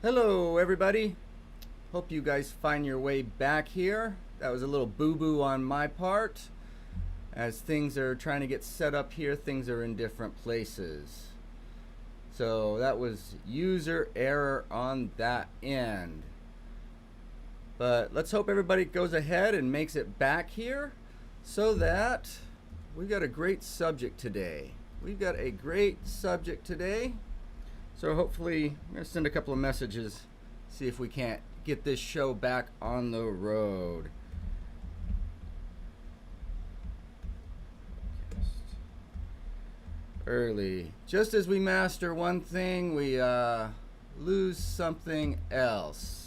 Hello everybody, hope you guys find your way back here. That was a little boo-boo on my part. As things are trying to get set up here, things are in different places. So that was user error on that end. But let's hope everybody goes ahead and makes it back here so that we've got a great subject today. So hopefully, I'm going to send a couple of messages, see if we can't get this show back on the road. Early. Just as we master one thing, we lose something else.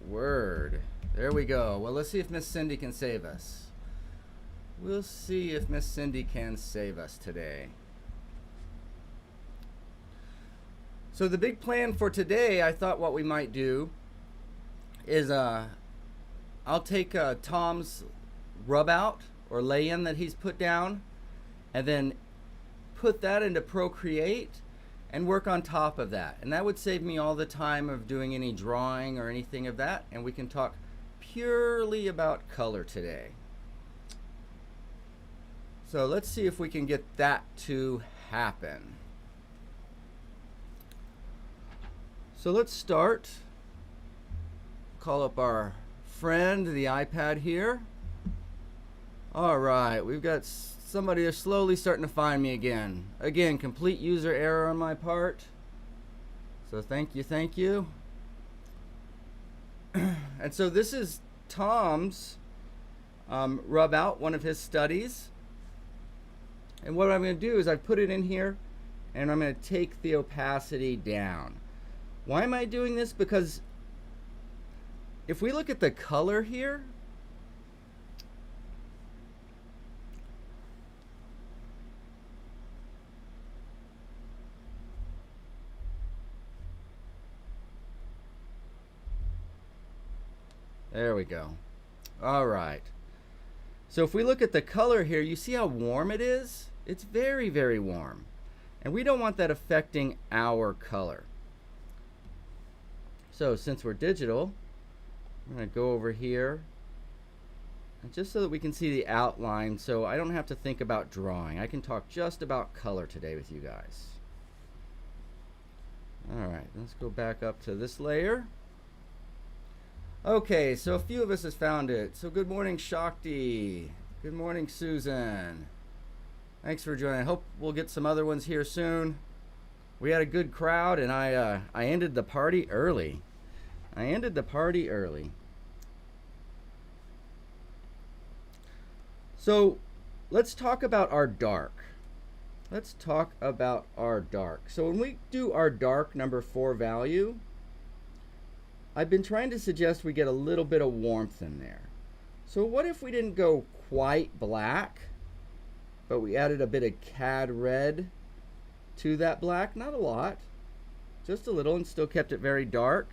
Word. There we go. Well, let's see if Miss Cindy can save us. We'll see if Miss Cindy can save us today. So the big plan for today, I thought what we might do is I'll take Tom's rub out or lay-in that he's put down and then put that into Procreate and work on top of that. And that would save me all the time of doing any drawing or anything of that. And we can talk purely about color today. So let's see if we can get that to happen. So let's start. Call up our friend, the iPad here. All right, we've got somebody is slowly starting to find me again. Again, complete user error on my part. So thank you. And so this is Tom's rub out, one of his studies. And what I'm going to do is I've put it in here and I'm going to take the opacity down. Why am I doing this? Because if we look at the color here, there we go. All right. So if we look at the color here, you see how warm it is? It's very, very warm. And we don't want that affecting our color. So since we're digital, I'm going to go over here. And just so that we can see the outline, so I don't have to think about drawing. I can talk just about color today with you guys. All right, let's go back up to this layer. Okay, so a few of us has found it. So good morning, Shakti. Good morning, Susan. Thanks for joining. I hope we'll get some other ones here soon. We had a good crowd, and I ended the party early. So let's talk about our dark. So when we do our dark number 4 value, I've been trying to suggest we get a little bit of warmth in there. So what if we didn't go quite black, but we added a bit of cad red to that black? Not a lot, just a little, and still kept it very dark.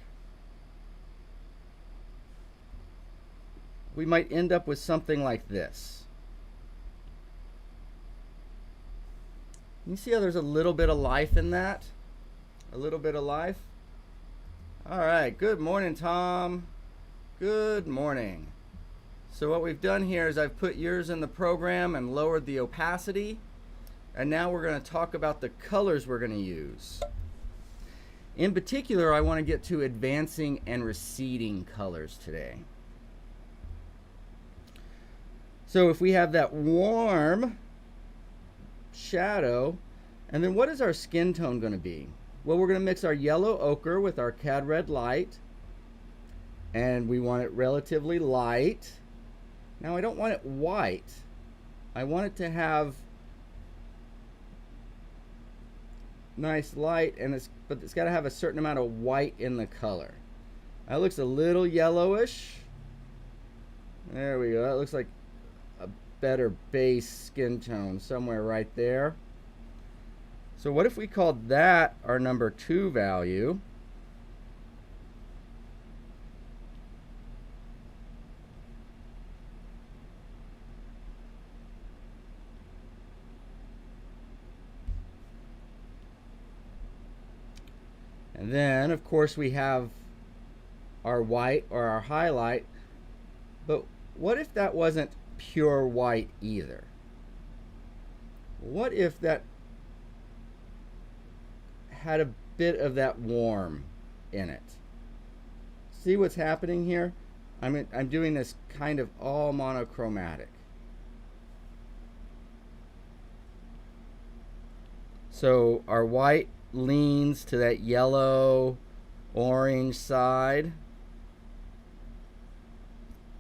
We might end up with something like this. You see how there's a little bit of life in that? A little bit of life. All right, good morning, Tom. Good morning. So what we've done here is I've put yours in the program and lowered the opacity. And now we're going to talk about the colors we're going to use. In particular, I want to get to advancing and receding colors today. So if we have that warm shadow, and then what is our skin tone going to be? Well, we're going to mix our yellow ochre with our cad red light, and we want it relatively light. Now I don't want it white. I want it to have nice light, but it's got to have a certain amount of white in the color. That looks a little yellowish. There we go. That looks like a better base skin tone somewhere right there. So what if we called that our number 2 value? And then, of course, we have our white or our highlight. But what if that wasn't pure white either? What if that had a bit of that warm in it? See what's happening here? I'm doing this kind of all monochromatic. So our white leans to that yellow orange side.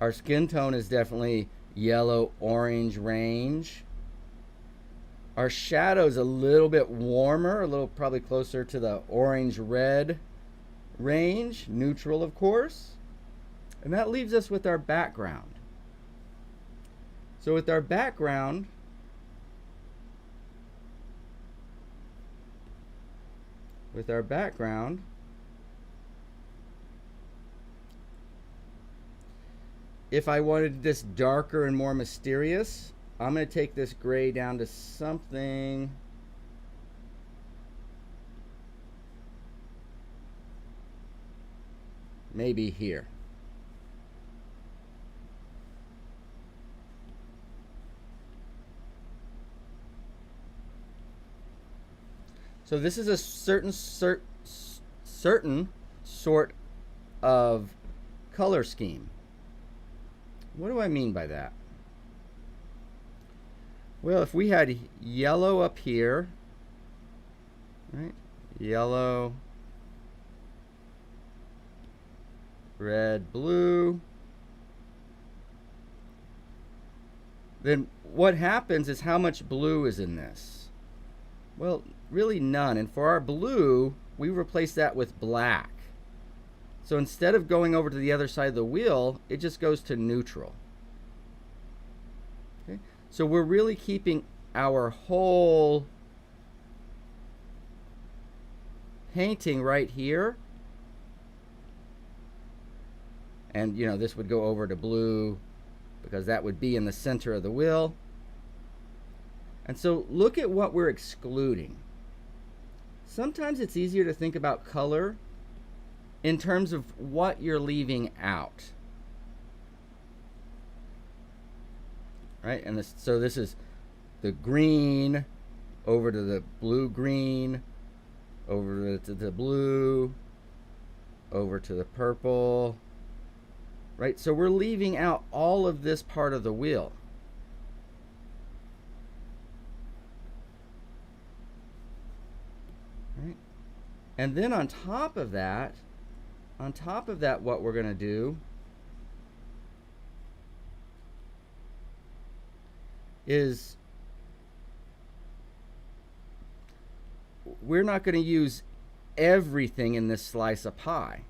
Our skin tone is definitely yellow orange range. Our shadow's a little bit warmer, a little probably closer to the orange red range, neutral of course. And that leaves us with our background. So with our background, if I wanted this darker and more mysterious, I'm going to take this gray down to something maybe here. So this is a certain sort of color scheme. What do I mean by that? Well, if we had yellow up here, right? Yellow, red, blue. Then what happens is how much blue is in this? Well, really none. And for our blue, we replace that with black. So instead of going over to the other side of the wheel, it just goes to neutral. Okay? So we're really keeping our whole painting right here. And you know, this would go over to blue because that would be in the center of the wheel. And so look at what we're excluding. Sometimes it's easier to think about color in terms of what you're leaving out. Right? And so this is the green over to the blue-green, over to the blue, over to the purple. Right? So we're leaving out all of this part of the wheel. Right? And then on top of that, what we're going to do is we're not going to use everything in this slice of pie.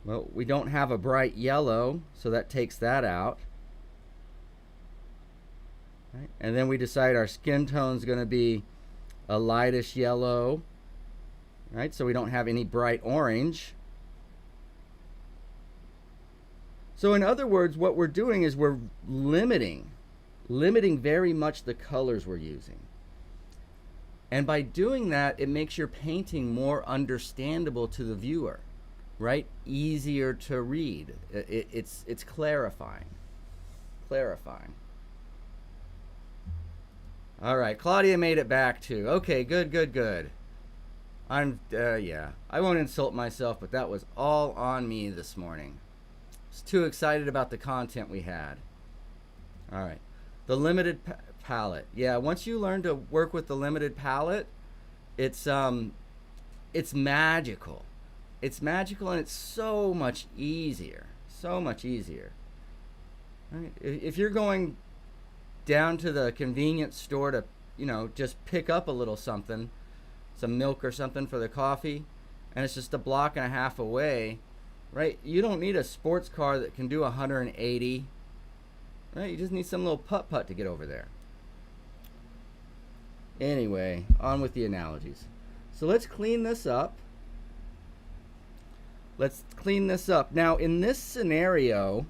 Well, we don't have a bright yellow, so that takes that out. Right? And then we decide our skin tone is going to be a lightish yellow, right? So we don't have any bright orange. So in other words, what we're doing is we're limiting very much the colors we're using. And by doing that, it makes your painting more understandable to the viewer, right? Easier to read. It's clarifying. All right, Claudia made it back too. Okay, good. Yeah, I won't insult myself, but that was all on me this morning. I was too excited about the content we had. All right, the limited palette. Yeah, once you learn to work with the limited palette, it's magical. It's magical and it's so much easier. Right? If you're going down to the convenience store to, you know, just pick up a little something, some milk or something for the coffee, and it's just a block and a half away, right? You don't need a sports car that can do 180, right? You just need some little putt-putt to get over there. Anyway, on with the analogies. So let's clean this up. Now, in the scenario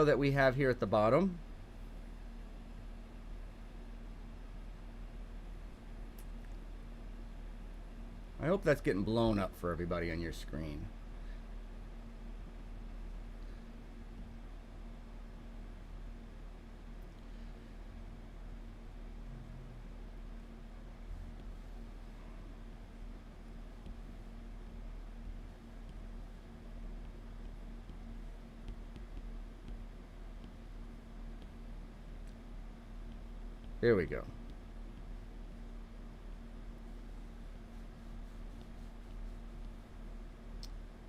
that we have here at the bottom, I hope that's getting blown up for everybody on your screen. There we go.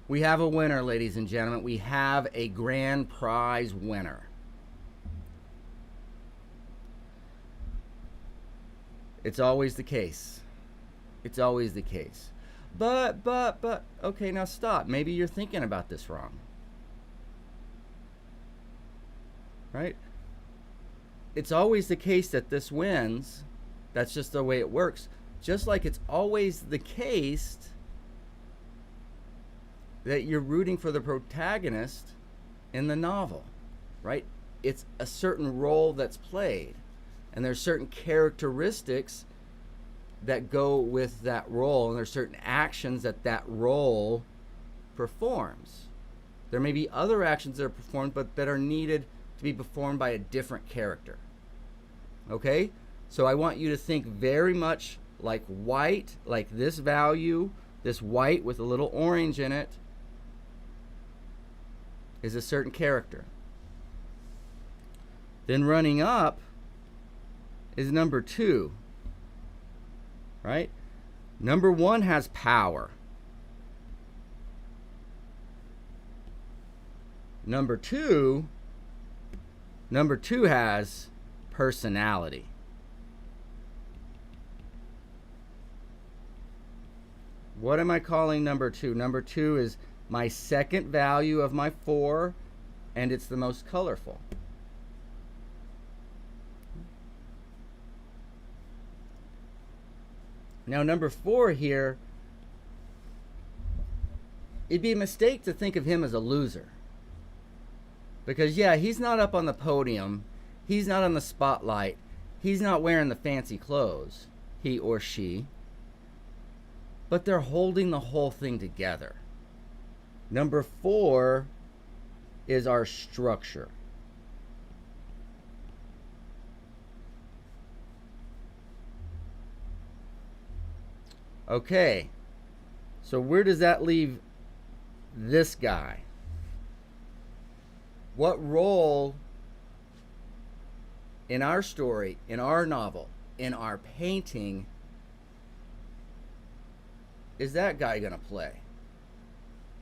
We have a winner, ladies and gentlemen. We have a grand prize winner. It's always the case. It's always the case. But, okay, now stop. Maybe you're thinking about this wrong. Right? It's always the case that this wins. That's just the way it works. Just like it's always the case that you're rooting for the protagonist in the novel, right? It's a certain role that's played, and there's certain characteristics that go with that role, and there's certain actions that that role performs. There may be other actions that are performed, but that are needed to be performed by a different character. Okay? So I want you to think very much like white, like this value, this white with a little orange in it, is a certain character. Then running up is number 2. Right? Number 1 has power. Number 2 has personality. What am I calling number 2? Number 2 is my second value of my 4, and it's the most colorful. Now number 4 here, it'd be a mistake to think of him as a loser. Because yeah, he's not up on the podium, he's not on the spotlight, he's not wearing the fancy clothes, he or she, but they're holding the whole thing together. Number 4 is our structure. Okay, so where does that leave this guy? What role in our story, in our novel, in our painting is that guy going to play?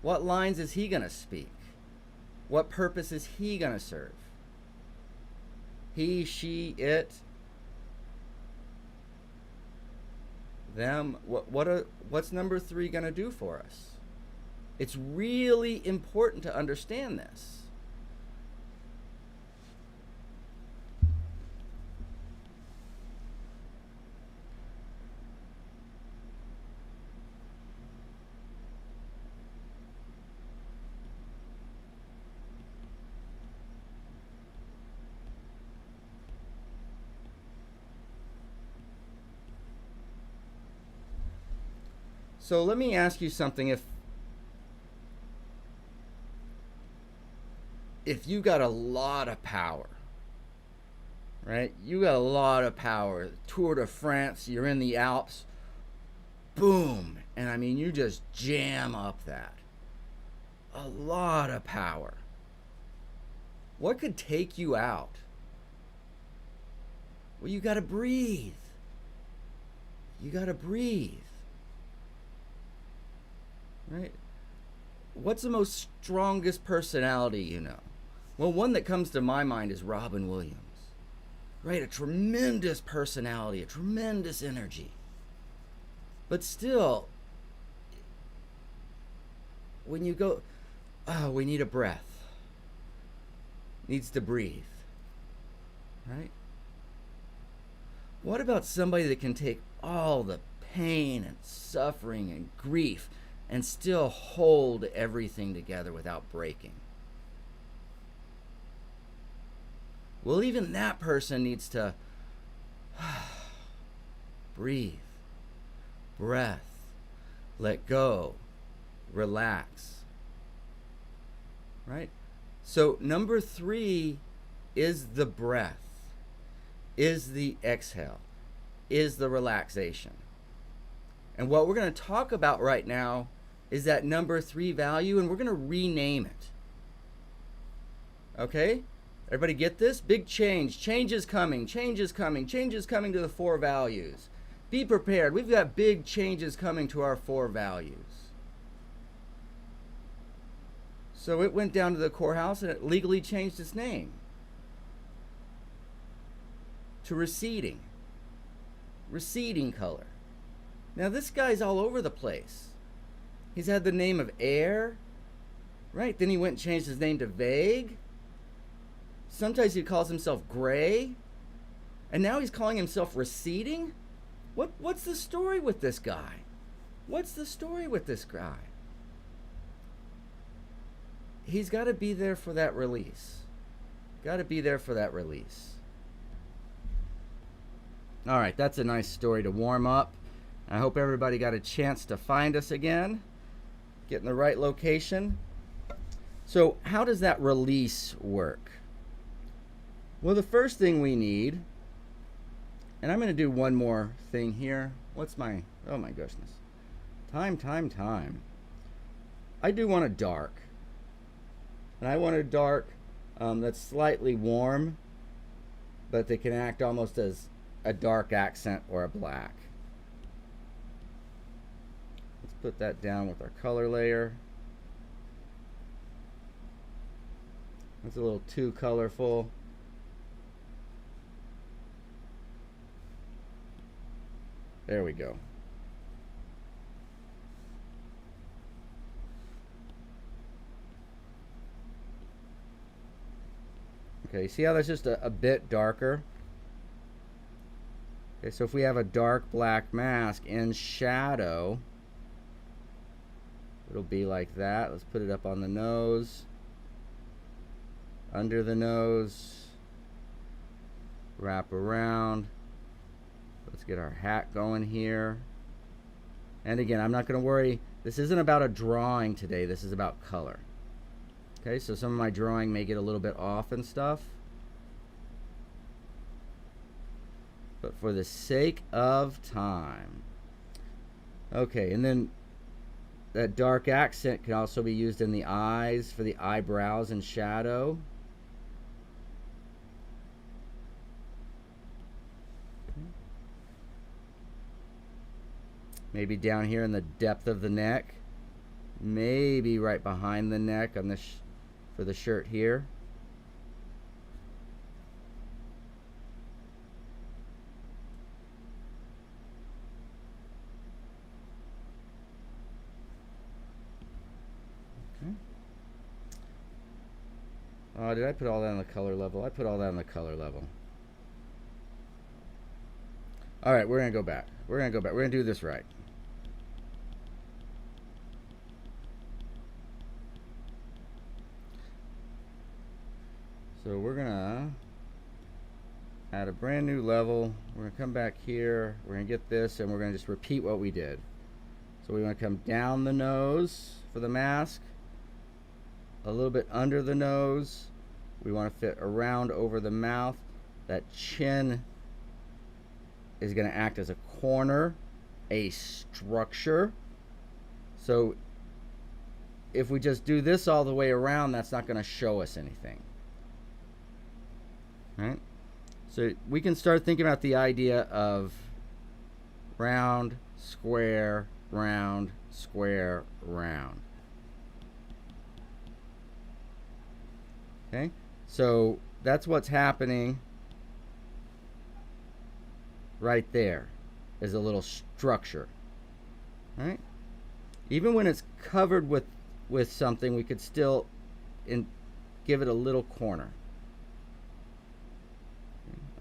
What lines is he going to speak? What purpose is he going to serve? He, she, it, them. What's number 3 going to do for us? It's really important to understand this. So let me ask you something. If you got a lot of power, right? You got a lot of power. Tour de France, you're in the Alps, boom. And I mean, you just jam up that. A lot of power. What could take you out? Well, you got to breathe. You got to breathe. Right? What's the most strongest personality you know? Well, one that comes to my mind is Robin Williams. Right? A tremendous personality, a tremendous energy. But still, when you go, oh, we need a breath. Needs to breathe. Right? What about somebody that can take all the pain and suffering and grief and still hold everything together without breaking? Well, even that person needs to breathe, breath, let go, relax. Right? So number 3 is the breath, is the exhale, is the relaxation. And what we're going to talk about right now is that number 3 value, and we're going to rename it. Okay? Everybody get this? Big change. Change is coming. Change is coming. Change is coming to the 4 values. Be prepared. We've got big changes coming to our 4 values. So it went down to the courthouse and it legally changed its name to Receding. Receding color. Now this guy's all over the place. He's had the name of Air, right? Then he went and changed his name to Vague. Sometimes he calls himself Gray. And now he's calling himself Receding? What's the story with this guy? What's the story with this guy? He's got to be there for that release. Got to be there for that release. All right, that's a nice story to warm up. I hope everybody got a chance to find us again. Get in the right location. So how does that release work? Well, the first thing we need, and I'm going to do one more thing here. What's my, oh my goodness. Time. I do want a dark. And I want a dark that's slightly warm, but they can act almost as a dark accent or a black. Let's put that down with our color layer. That's a little too colorful. There we go. Okay, see how that's just a bit darker? Okay, so if we have a dark black mask in shadow, it'll be like that. Let's put it up on the nose, under the nose, wrap around. Let's get our hat going here. And again, I'm not going to worry. This isn't about a drawing today. This is about color. Okay, so some of my drawing may get a little bit off and stuff. But for the sake of time. Okay, and then that dark accent can also be used in the eyes for the eyebrows and shadow. Maybe down here in the depth of the neck. Maybe right behind the neck on the for the shirt here. Okay. Oh, did I put all that on the color level? I put all that on the color level. All right, we're going to go back. We're going to go back. We're going to do this right. So we're gonna add a brand new level. We're gonna come back here. We're gonna get this, and we're gonna just repeat what we did. So we want to come down the nose for the mask, a little bit under the nose. We want to fit around over the mouth. That chin is gonna act as a corner, a structure. So if we just do this all the way around, that's not gonna show us anything. Right? So we can start thinking about the idea of round, square, round, square, round. Okay? So that's what's happening right there, is a little structure. Right? Even when it's covered with something, we could still give it a little corner.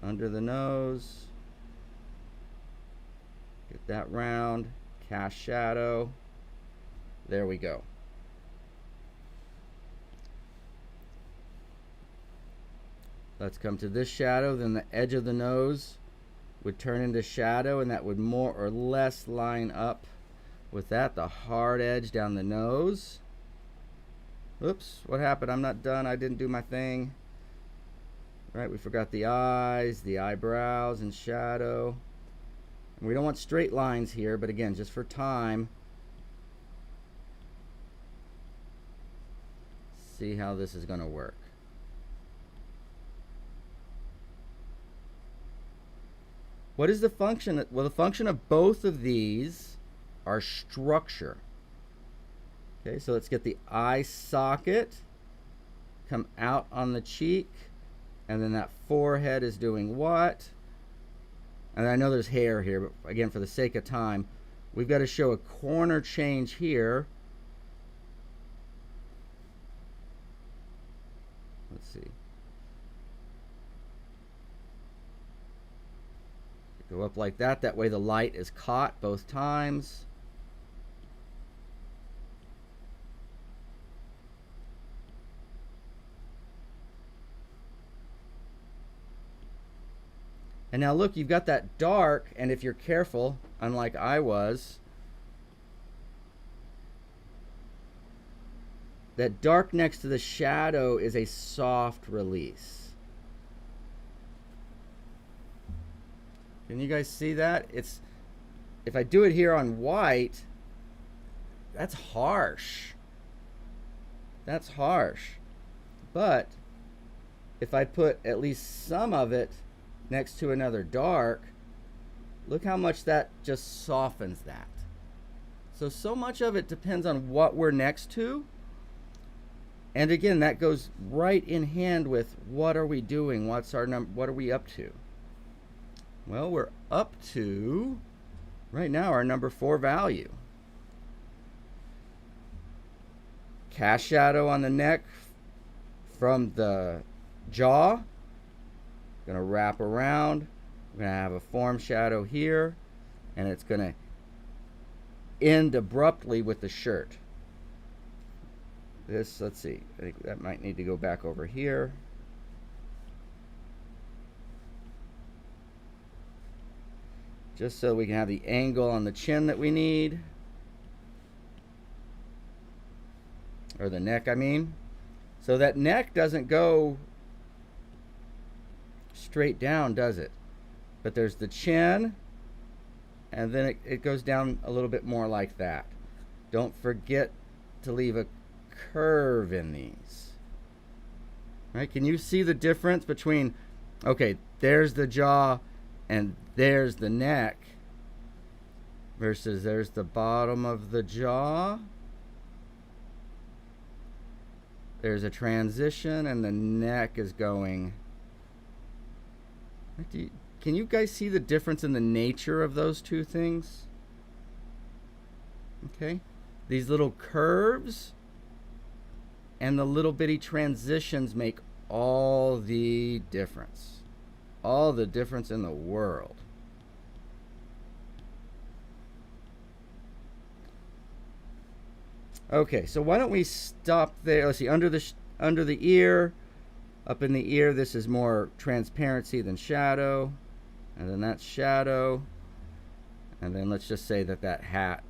Under the nose, get that round, cast shadow. There we go. Let's come to this shadow. Then the edge of the nose would turn into shadow, and that would more or less line up with that, the hard edge down the nose. Oops, what happened? I'm not done. I didn't do my thing. Right, we forgot the eyes, the eyebrows, and shadow. And we don't want straight lines here, but again, just for time. See how this is going to work. What is the function? Well, the function of both of these are structure. Okay, so let's get the eye socket, come out on the cheek, and then that forehead is doing what? And I know there's hair here, but again, for the sake of time, we've got to show a corner change here. Let's see. Go up like that. That way the light is caught both times. And now look, you've got that dark, and if you're careful, unlike I was, that dark next to the shadow is a soft release. Can you guys see that? It's, if I do it here on white, that's harsh. That's harsh. But if I put at least some of it next to another dark, look how much that just softens that. So much of it depends on what we're next to. And again, that goes right in hand with what are we doing? What's our number? What are we up to? Well, we're up to, right now, our number 4 value. Cast shadow on the neck from the jaw. Going to wrap around. We're going to have a form shadow here, and it's going to end abruptly with the shirt. This, let's see, I think that might need to go back over here. Just so we can have the angle on the chin that we need. Or the neck, I mean. So that neck doesn't go straight down, does it? But there's the chin, and then it goes down a little bit more like that. Don't forget to leave a curve in these. Right? Can you see the difference between, okay, there's the jaw and there's the neck versus there's the bottom of the jaw. There's a transition and the neck is going. Can you guys see the difference in the nature of those two things? Okay, these little curves and the little bitty transitions make all the difference. All the difference in the world. Okay, so why don't we stop there? Let's see, under the ear, up in the ear, this is more transparency than shadow. And then that's shadow. And then let's just say that that hat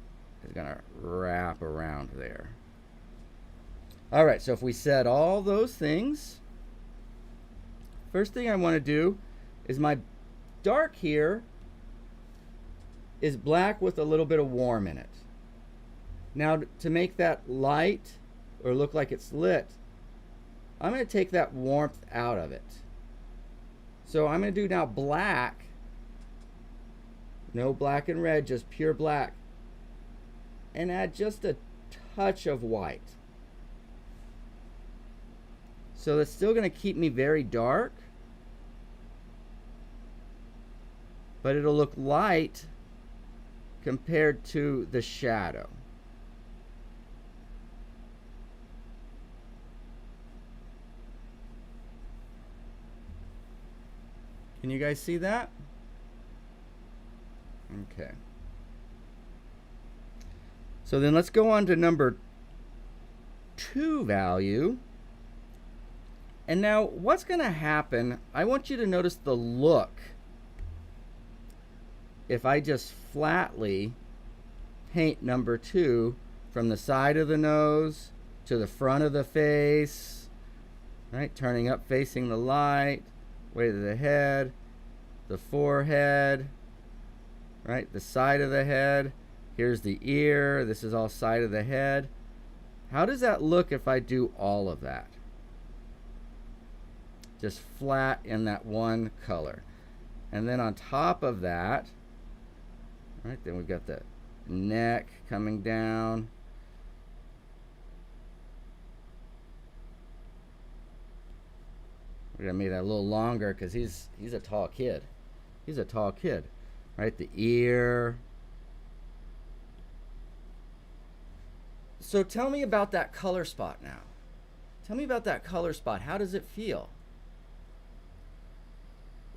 is going to wrap around there. All right, so if we said all those things, first thing I want to do is my dark here is black with a little bit of warm in it. Now, to make that light or look like it's lit, I'm going to take that warmth out of it. So I'm going to do now black. No black and red, just pure black. And add just a touch of white. So that's still going to keep me very dark, but it'll look light compared to the shadow. Can you guys see that? Okay. So then let's go on to number 2 value. And now what's going to happen, I want you to notice the look. If I just flatly paint number 2 from the side of the nose to the front of the face, right? Turning up, facing the light, way to the head, the forehead, right? The side of the head. Here's the ear. This is all side of the head. How does that look if I do all of that? Just flat in that one color. And then on top of that, right, then we've got the neck coming down. We're gonna make that a little longer because he's a tall kid. He's a tall kid, right? The ear. So tell me about that color spot now. Tell me about that color spot. How does it feel?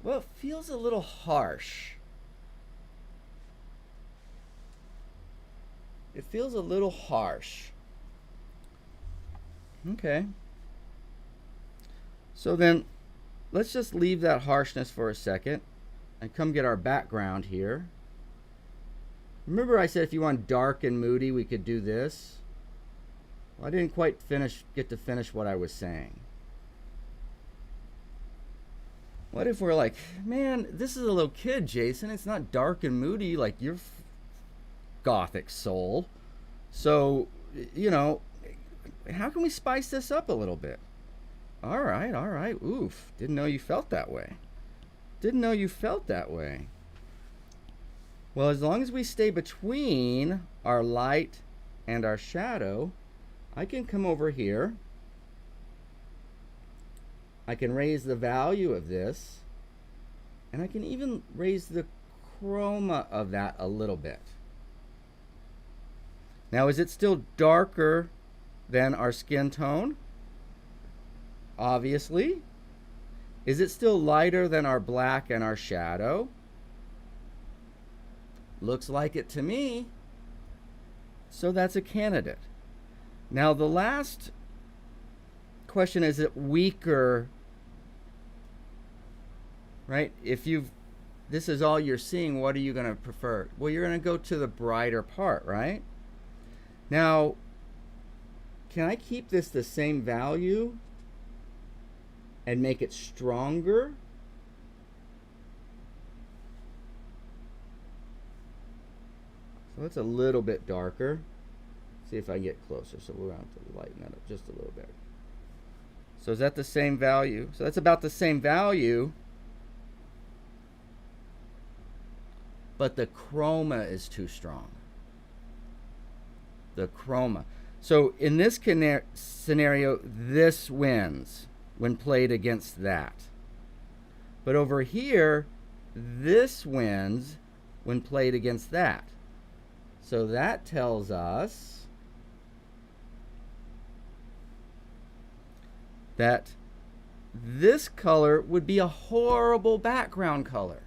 Well, it feels a little harsh. It feels a little harsh. Okay. So then, let's just leave that harshness for a second and come get our background here. Remember I said if you want dark and moody, we could do this? Well, I didn't quite get to finish what I was saying. What if we're like, man, this is a little kid, Jason. It's not dark and moody like your gothic soul. So, you know, how can we spice this up a little bit? All right, all right. Oof, didn't know you felt that way. Didn't know you felt that way. Well, as long as we stay between our light and our shadow, I can come over here. I can raise the value of this, and I can even raise the chroma of that a little bit. Now, is it still darker than our skin tone? Obviously. Is it still lighter than our black and our shadow? Looks like it to me. So that's a candidate. Now, the last question, is it weaker, right? If this is all you're seeing, what are you going to prefer? Well, you're going to go to the brighter part, right? Now, can I keep this the same value and make it stronger? So it's a little bit darker. See if I can get closer. So we'll have to lighten that up just a little bit. So is that the same value? So that's about the same value, but the chroma is too strong. The chroma. So in this scenario, this wins when played against that. But over here, this wins when played against that. So that tells us that this color would be a horrible background color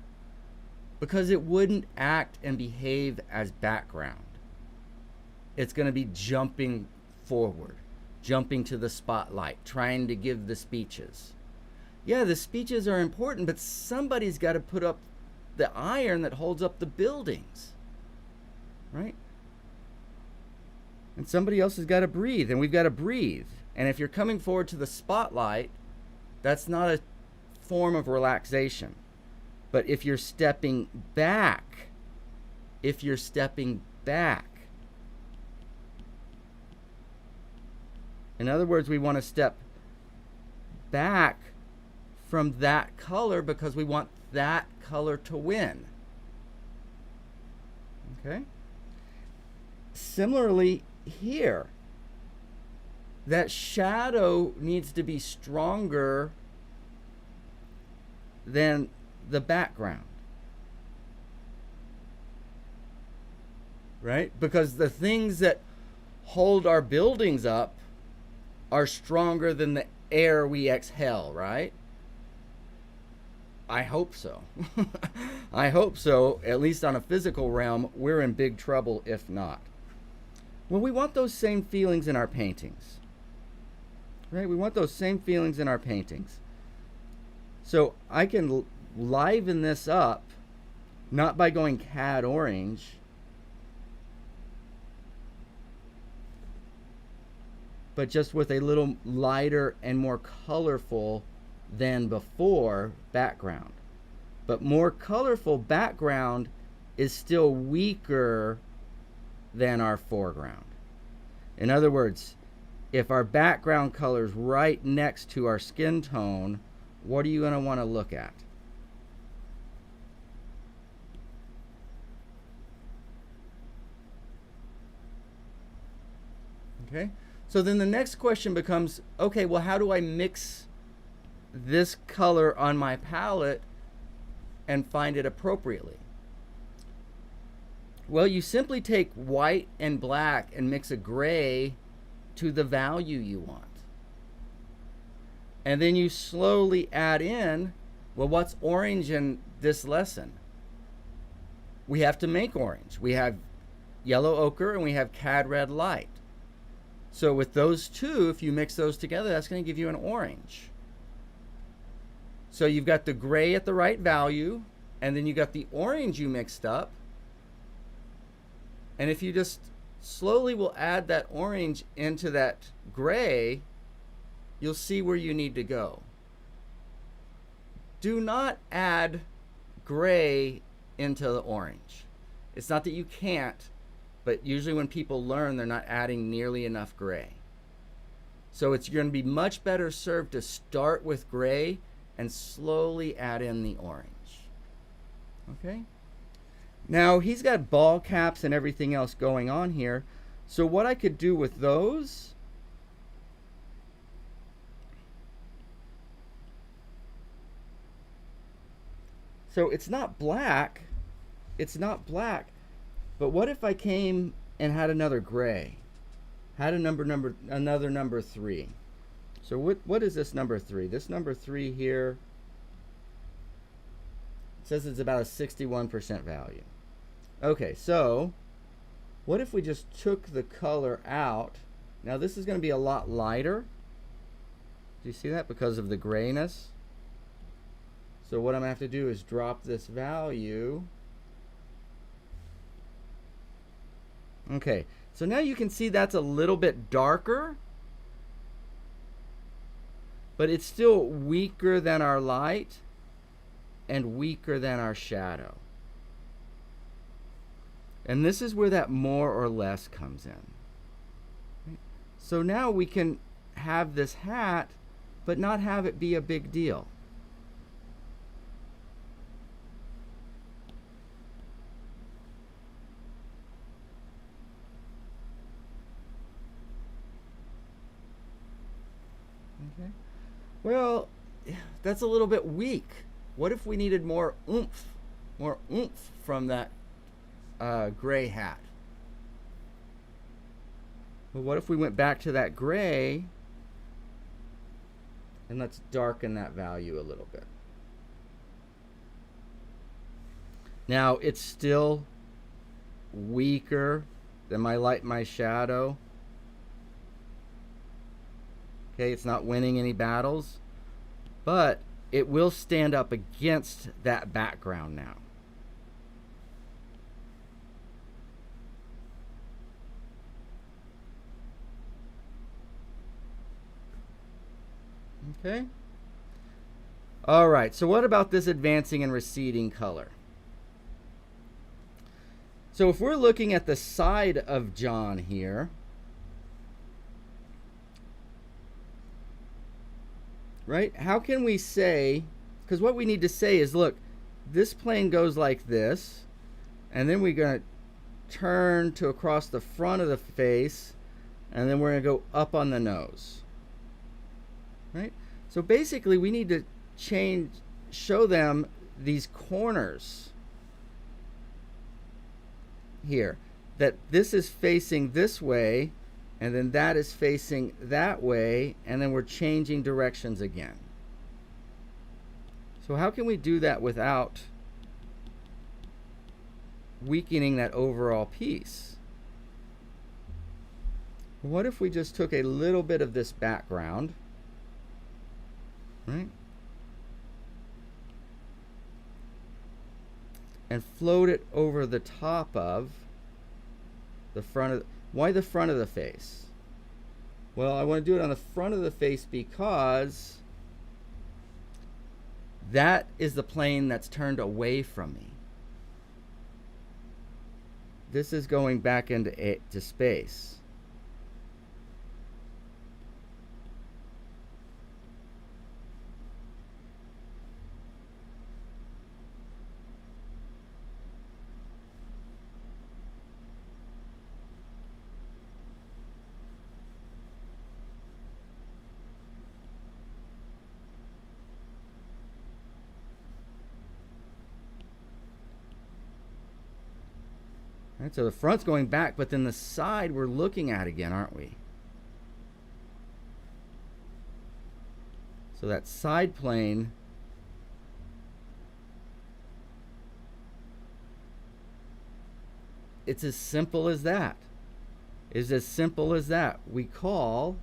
because it wouldn't act and behave as background. It's going to be jumping forward, jumping to the spotlight, trying to give the speeches. Yeah, the speeches are important, but somebody's got to put up the iron that holds up the buildings, right? And somebody else has got to breathe, and we've got to breathe. And if you're coming forward to the spotlight, that's not a form of relaxation. But if you're stepping back, in other words, we want to step back from that color because we want that color to win. Okay? Similarly, here, that shadow needs to be stronger than the background. Right? Because the things that hold our buildings up are stronger than the air we exhale, right? I hope so. I hope so. At least on a physical realm, we're in big trouble if not. Well, we want those same feelings in our paintings. Right? We want those same feelings in our paintings. So I can liven this up, not by going cad orange, but just with a little lighter and more colorful than before background. But more colorful background is still weaker than our foreground. In other words, if our background color is right next to our skin tone, what are you going to want to look at? Okay, so then the next question becomes, okay, well, how do I mix this color on my palette and find it appropriately? Well, you simply take white and black and mix a gray to the value you want. And then you slowly add in, well, what's orange in this lesson? We have to make orange. We have yellow ochre and we have cad red light. So with those two, if you mix those together, that's going to give you an orange. So you've got the gray at the right value, and then you got the orange you mixed up. And if you just slowly will add that orange into that gray, you'll see where you need to go. Do not add gray into the orange. It's not that you can't, but usually when people learn, they're not adding nearly enough gray. So it's going to be much better served to start with gray and slowly add in the orange. Okay? Now he's got ball caps and everything else going on here. So what I could do with those, so it's not black, but what if I came and had another gray, had another number 3? So what is this number 3? This number 3 here, it says it's about a 61% value. Okay, so what if we just took the color out? Now this is going to be a lot lighter. Do you see that? Because of the grayness. So what I'm going to have to do is drop this value. Okay, so now you can see that's a little bit darker, but it's still weaker than our light and weaker than our shadow. And this is where that more or less comes in. So now we can have this hat, but not have it be a big deal. Okay. Well, that's a little bit weak. What if we needed more oomph from that gray hat? Well, what if we went back to that gray and let's darken that value a little bit? Now it's still weaker than my light and my shadow. Okay, it's not winning any battles, but it will stand up against that background now. Okay. All right, so what about this advancing and receding color? So if we're looking at the side of John here, right? How can we say, because what we need to say is, look, this plane goes like this, and then we're going to turn to across the front of the face, and then we're going to go up on the nose, right? So basically we need to show them these corners here, that this is facing this way, and then that is facing that way, and then we're changing directions again. So how can we do that without weakening that overall piece? What if we just took a little bit of this background, right, and float it over the top of the front of, why the front of the face? Well, I want to do it on the front of the face because that is the plane that's turned away from me. This is going back into space. Right, so the front's going back, but then the side we're looking at again, aren't we? So that side plane it's as simple as that. It's as simple as that. We call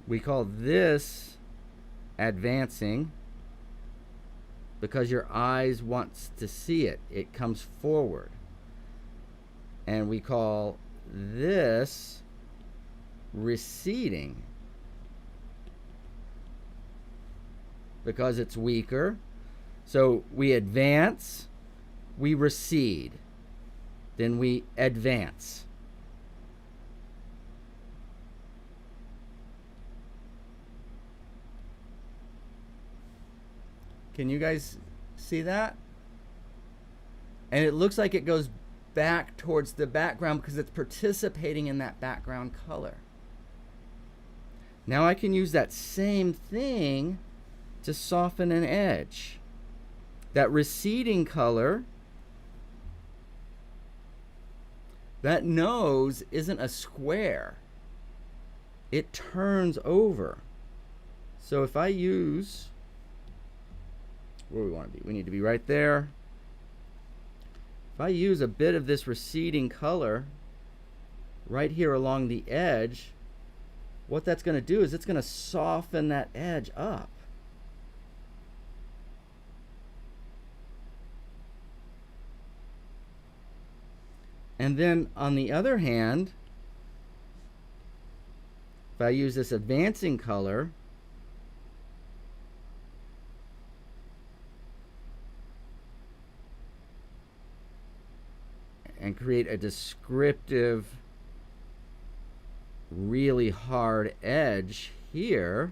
this advancing because your eyes wants to see it. It comes forward. And we call this receding because it's weaker. So we advance, we recede, then we advance. Can you guys see that? And it looks like it goes back towards the background because it's participating in that background color. Now I can use that same thing to soften an edge. That receding color, that nose isn't a square. It turns over. So if I use, where we want to be, we need to be right there. If I use a bit of this receding color right here along the edge, what that's going to do is it's going to soften that edge up. And then on the other hand, if I use this advancing color, and create a descriptive, really hard edge here,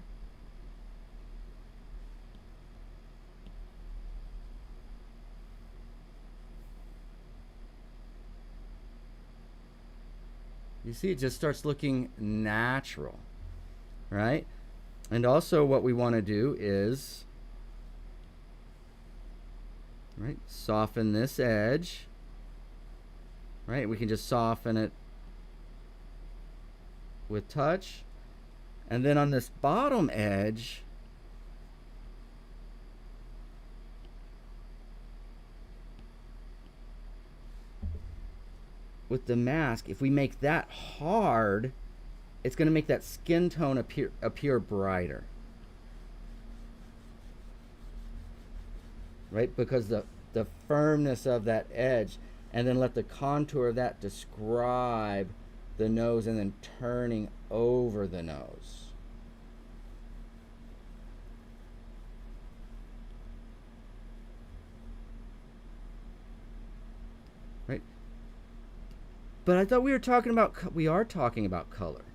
you see it just starts looking natural, right? And also what we want to do is, right, soften this edge. Right, we can just soften it with touch. And then on this bottom edge, with the mask, if we make that hard, it's going to make that skin tone appear brighter. Right, because the firmness of that edge, and then let the contour of that describe the nose and then turning over the nose. Right? But I thought we are talking about color.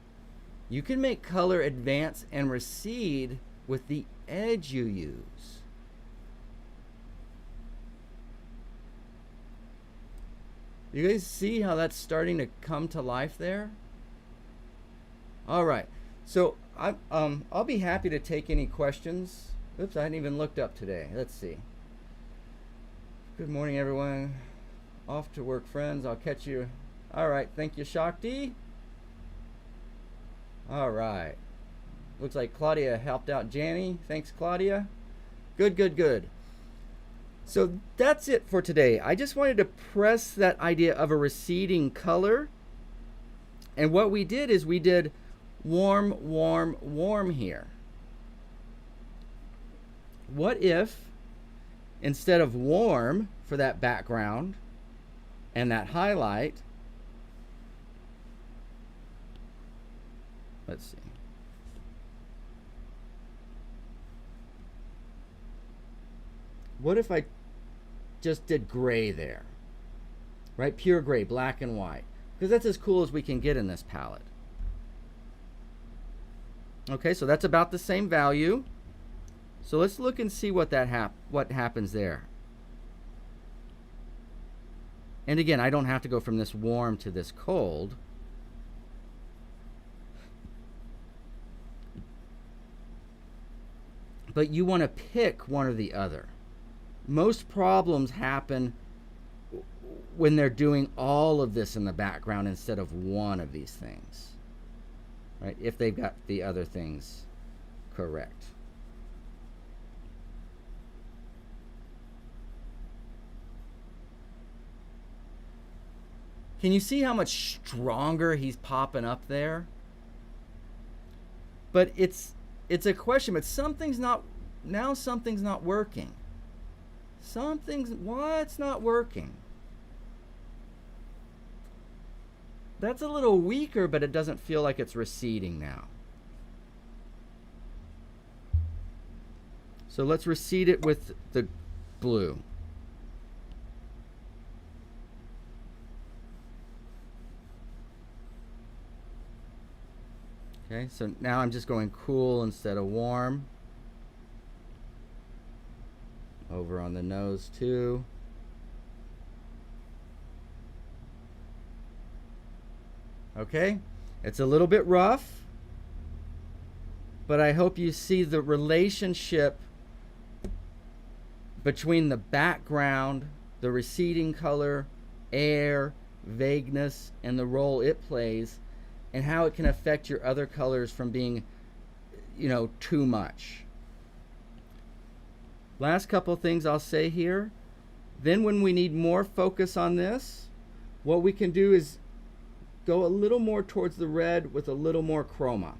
You can make color advance and recede with the edge you use. You guys see how that's starting to come to life there? All right, so I'll be happy to take any questions. Oops, I hadn't even looked up today. Let's see. Good morning, everyone. Off to work, friends. I'll catch you. All right, thank you, Shakti. All right. Looks like Claudia helped out Janny. Thanks, Claudia. Good, good, good. So that's it for today. I just wanted to press that idea of a receding color. And what we did is we did warm, warm, warm here. What if, instead of warm for that background, And that highlight, let's see. What if I just did gray there? Right? Pure gray, black and white. Because that's as cool as we can get in this palette. Okay, so that's about the same value. So let's look and see what happens there. And again, I don't have to go from this warm to this cold. But you want to pick one or the other. Most problems happen when they're doing all of this in the background instead of one of these things, right? If they've got the other things correct. Can you see how much stronger he's popping up there? But it's a question, but something's not working. What's not working? That's a little weaker, but it doesn't feel like it's receding now. So let's recede it with the blue. Okay, so now I'm just going cool instead of warm. Over on the nose too. Okay, it's a little bit rough, but I hope you see the relationship between the background, the receding color, air, vagueness, and the role it plays, and how it can affect your other colors from being, too much. Last couple things I'll say here. Then when we need more focus on this, what we can do is go a little more towards the red with a little more chroma.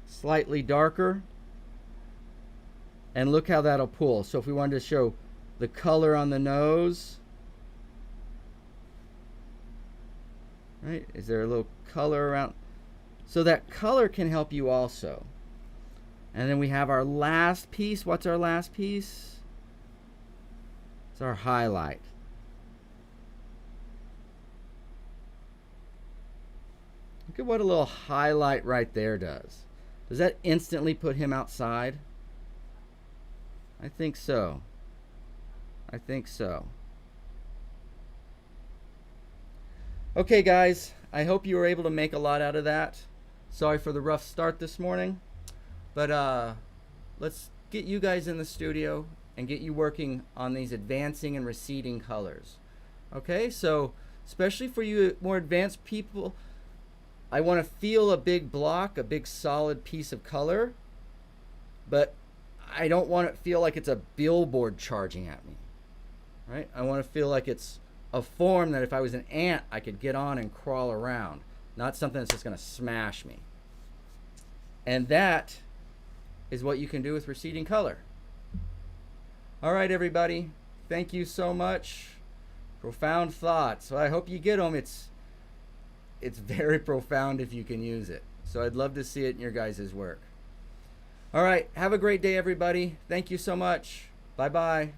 Slightly darker. And look how that'll pull. So if we wanted to show the color on the nose, right? Is there a little color around? So that color can help you also. And then we have our last piece. What's our last piece? It's our highlight. Look at what a little highlight right there does. Does that instantly put him outside? I think so. I think so. Okay, guys. I hope you were able to make a lot out of that. Sorry for the rough start this morning. But let's get you guys in the studio and get you working on these advancing and receding colors. Okay, so especially for you more advanced people, I want to feel a big block, a big solid piece of color, but I don't want it to feel like it's a billboard charging at me, right? I want to feel like it's a form that if I was an ant, I could get on and crawl around, not something that's just going to smash me. And that is what you can do with receding color. All right, everybody. Thank you so much. Profound thoughts. So I hope you get them. It's very profound if you can use it. So I'd love to see it in your guys' work. All right. Have a great day, everybody. Thank you so much. Bye-bye.